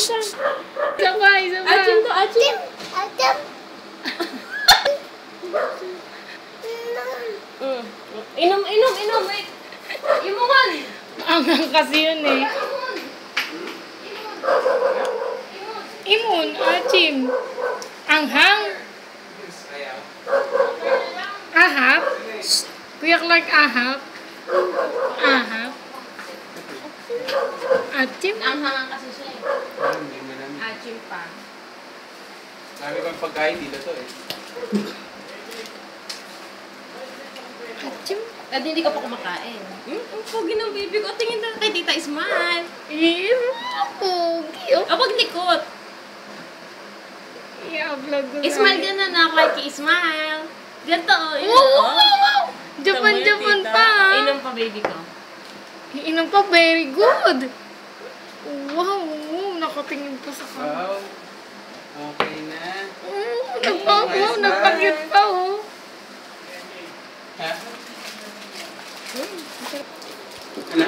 isa. Sabay. Achim to, achim. Inom. Wait. Imungan. Angang kasi yun eh. Imun, achim. Anghang. Ahap. Kuyak like ahap. Ahap. Achim. Anghangan kasi siya eh. Achim pa. Dami pang pagkain dito to eh. Achim. At hindi ka pa kumakain. Ang pogi ng baby ko. Tingin na kay Tita Smile. Pogi. Kapag likot. I-vlog ko. Smile ka na kay Smile. Ganto oh. Wow! Japan pa. Inom pa baby ko. Iinom pa, very good. Wow, nakatingin pa sa kanya. Wow. Okay na. Nagpagit pa oh. Ha? Ano?